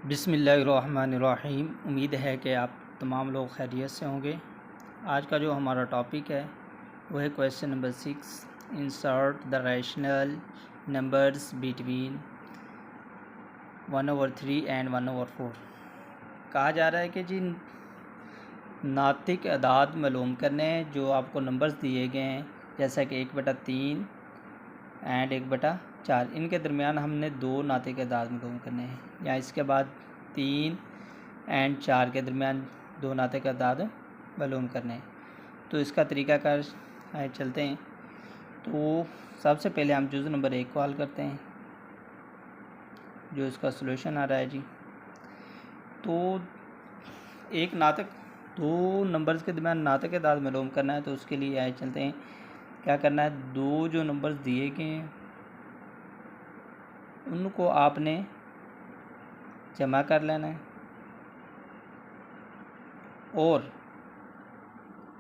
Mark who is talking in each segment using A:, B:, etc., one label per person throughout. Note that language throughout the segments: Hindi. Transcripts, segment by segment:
A: बिस्मिल्लाहिर्रहमानिर्रहीम। उम्मीद है कि आप तमाम लोग खैरियत से होंगे। आज का जो हमारा टॉपिक है वो है question number 6, insert the rational numbers between 1/3 and 1/4। कहा जा रहा है कि जी नातिक अदाद मालूम करने हैं जो आपको नंबर्स दिए गए हैं, जैसा कि 1/3 एंड 1/4। इनके दरमियान हमने दो नातिक अदाद मालूम करने हैं, या इसके बाद 3 एंड 4 के दरमियान दो नातिक अदाद मालूम करने हैं। तो इसका तरीक़ाकार चलते हैं। तो सबसे पहले हम जुज़ नंबर 1 को हल करते हैं, जो इसका सलूशन आ रहा है जी। तो एक नातिक दो नंबर्स के दरमियान नातिक अदाद मालूम करना है, तो उसके लिए आए चलते हैं। क्या करना है, दो जो नंबर्स दिए गए हैं उनको आपने जमा कर लेना है और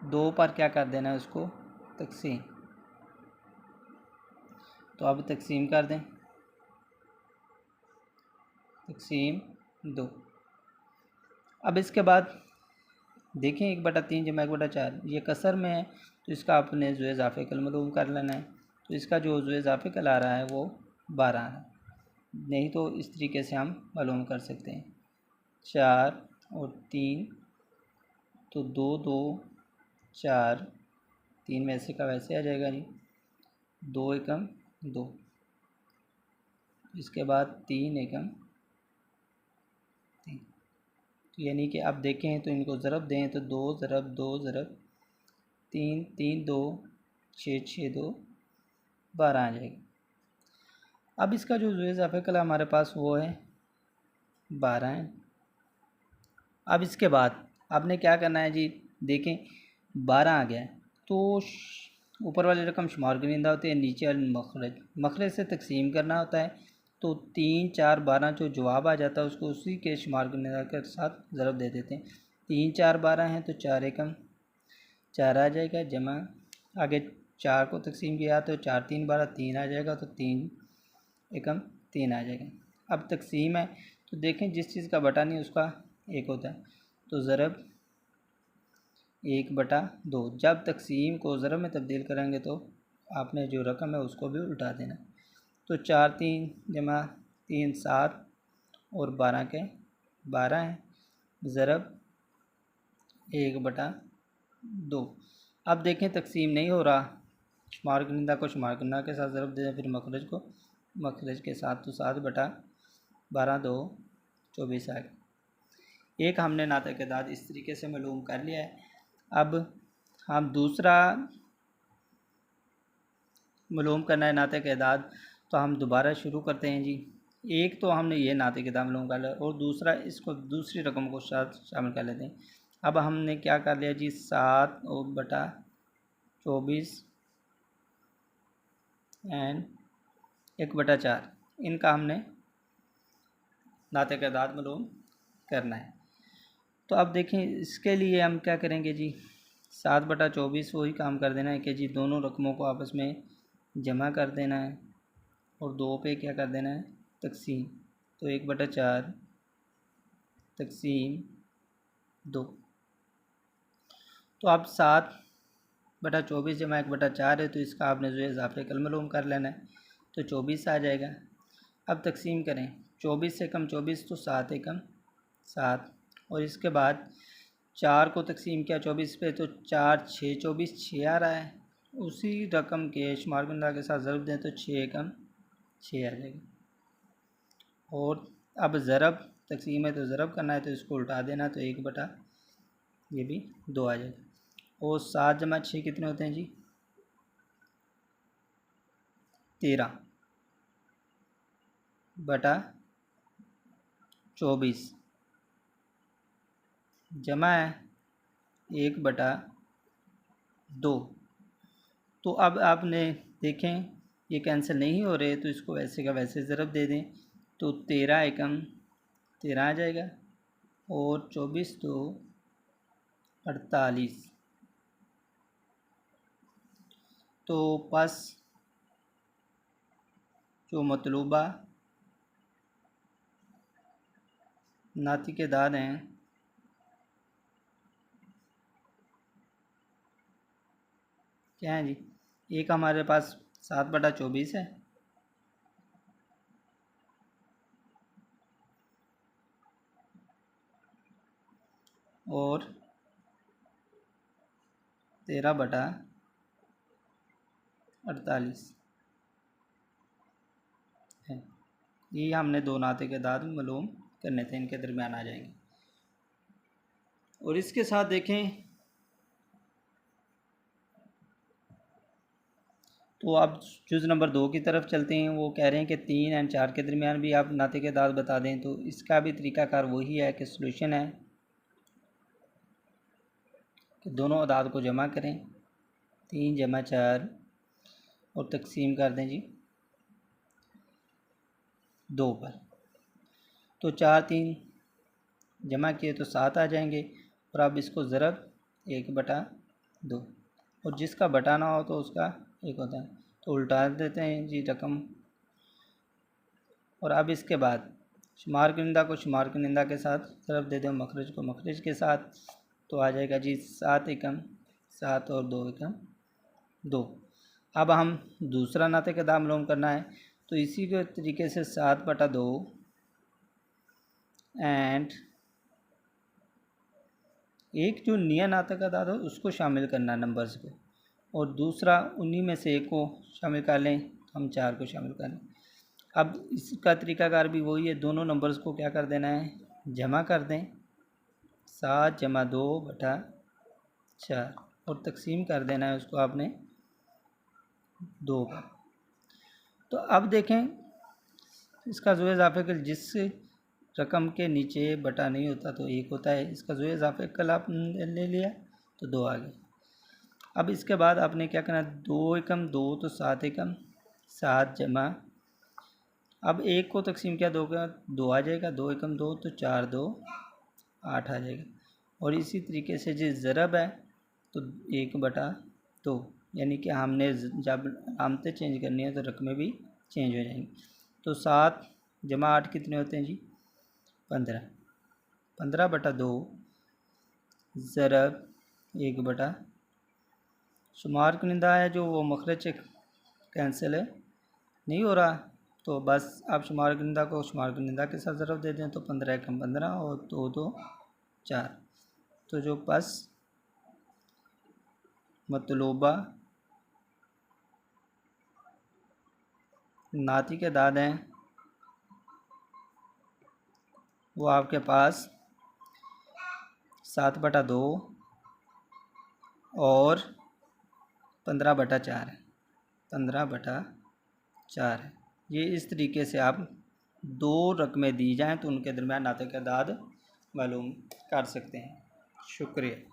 A: दो पर क्या कर देना है, उसको तकसीम। तो अब तकसीम कर दें, तकसीम 2। अब इसके बाद देखें 1/3 जमा 1/4 ये कसर में है, तो इसका आपने जो इज़ाफ़े कल मालूम कर लेना है। तो इसका जो इज़ाफ़े कल आ रहा है वो 12 है, नहीं तो इस तरीके से हम मालूम कर सकते हैं। 4 और 3, तो 2 2 4, 3 वैसे का वैसे आ जाएगा जी। 2 एकम 2, इसके बाद 3 एकम 3। तो यानी कि आप देखें तो इनको ज़रब दें तो 2 ज़रब 2 ज़रब 3, 3 2 6 6 2 12 आ जाएगा। अब इसका जो इज़ाफ़े कल हमारे पास वो है 12 है। अब इसके बाद आपने क्या करना है जी, देखें 12 आ गया है, तो ऊपर वाली रकम शुमार गिनिंदा होती है, नीचे वाली मखरज से तकसीम करना होता है। तो 3 4 12 जो जवाब आ जाता है उसको उसी के शुमार गिनिंदा के साथ ज़रब दे देते हैं। 3 4 12 हैं, तो 4 एकम 4 आ जाएगा, जमा आगे 4 को तकसीम किया तो 4 3 12 3 आ जाएगा, तो 3 एकम 3 आ जाएगा। अब तकसीम है तो देखें जिस चीज़ का बटा नहीं उसका एक होता है, तो ज़रब 1/2। जब तकसीम को ज़रब में तब्दील करेंगे तो आपने जो रकम है उसको भी उल्टा देना। तो 4 3 जमा 3 7 और 12 के 12 हैं, ज़रब 1/2। अब देखें तकसीम नहीं हो रहा, शुमार गिनिंदा को शुमार गिनिंदा के साथ ज़रब दें, फिर मखरज को मखरज के साथ, तो 7/12 2 24 आ गया। एक हमने नातिक अदाद इस तरीके से मालूम कर लिया है। अब हम दूसरा मालूम करना है नातिक अदाद, तो हम दोबारा शुरू करते हैं जी। एक तो हमने ये नातिक अदाद मालूम कर लिया और दूसरा इसको दूसरी रकम को साथ शामिल कर लेते हैं। अब हमने क्या कर लिया जी, 7/24 एंड 1/4 इनका हमने नातिक अदाद मालूम करना है। तो अब देखें इसके लिए हम क्या करेंगे जी, 7/24 वही काम कर देना है कि जी दोनों रकमों को आपस में जमा कर देना है और 2 पे क्या कर देना है, तकसीम। तो 1/4 तकसीम 2। तो अब 7/24 जमा 1/4 है, तो इसका आपने जो है इज़ाफ़े कल मालूम कर लेना है, तो 24 आ जाएगा। अब तकसीम करें, 24 से कम 24, तो 7 एकम 7, और इसके बाद 4 को तकसीम किया 24 पे, तो 4 6 24 6 आ रहा है। उसी रकम के शुमार गिनदा के साथ ज़रब दें तो 6 एकम 6 आ जाएगा। और अब ज़रब तकसीम है तो ज़रब करना है, तो इसको उल्टा देना, तो 1/, ये भी 2 आ जाएगा। और 7 जमा 6 कितने होते हैं जी, 13/24 जमा है 1/2। तो अब आपने देखें ये कैंसिल नहीं हो रहे, तो इसको वैसे का वैसे ज़रब दे दें, तो 13 एकम 13 आ जाएगा और 24 2 48। तो बस जो मतलूबा नाती के दाद हैं क्या है जी, एक हमारे पास 7/24 है और 13/48 है। ये हमने दो नाते के दाद मालूम करने थे, इनके दरमियान आ जाएंगे। और इसके साथ देखें तो आप जुज़ नंबर 2 की तरफ चलते हैं। वो कह रहे हैं कि 3 और 4 के दरमियान भी आप नाते के दाद बता दें। तो इसका भी तरीक़ाकार वही है कि सॉल्यूशन है कि दोनों अदाद को जमा करें, 3 जमा 4 और तकसीम कर दें जी 2 पर। तो 4 3 जमा किए तो 7 आ जाएंगे और अब इसको ज़रब 1/2 और जिसका बटा ना हो तो उसका 1 होता है, तो उल्टा देते हैं जी रकम। और अब इसके बाद शुमार कुनिंदा को शुमार कुनिंदा के साथ ज़रब दे दें, मखरज को मखरज के साथ, तो आ जाएगा जी 7 एकम 7 और 2 एकम 2। अब हम दूसरा नाते का दाम मालूम करना है, तो इसी के तरीके से 7/2 एंड एक जो निया नाते का दाद हो उसको शामिल करना नंबर्स को, और दूसरा उन्हीं में से एक को शामिल कर लें, हम 4 को शामिल कर लें। अब इसका तरीकाकार भी वही है, दोनों नंबर्स को क्या कर देना है, जमा कर दें, 7 जमा 2/4 और तकसीम कर देना है उसको आपने 2 पर। तो अब देखें इसका ज़ो इज़ाफ़े कल जिस रकम के नीचे बटा नहीं होता तो 1 होता है, इसका ज़ो इज़ाफ़े कल आपने ले लिया तो 2 आ गए। अब इसके बाद आपने क्या करना, 2 एकम 2 तो 7 एकम 7 जमा, अब 1 को तकसीम किया 2 का 2 आ जाएगा, 2 एकम 2 तो 4 2 8 आ जाएगा। और इसी तरीके से जो ज़रब है तो 1/2, यानी कि हमने जब आमतें चेंज करनी है तो रकमें भी चेंज हो जाएंगी। तो 7 जमा 8 कितने होते हैं जी 15, 15/2 ज़रब 1/, शुमार कुनिंदा है जो वो मखरज कैंसिल है नहीं हो रहा, तो बस आप शुमार कुनिंदा को शुमार कुनिंदा के साथ ज़रब दे दें, तो 15 एकम 15 और 2 2 4। तो जो बस मतलूबा नाती के दाद हैं वो आपके पास 7/2 और 15/4 है, 15/4 है। ये इस तरीके से आप दो रकमें दी जाएं तो उनके दरमियान नाते का दाद मालूम कर सकते हैं। शुक्रिया।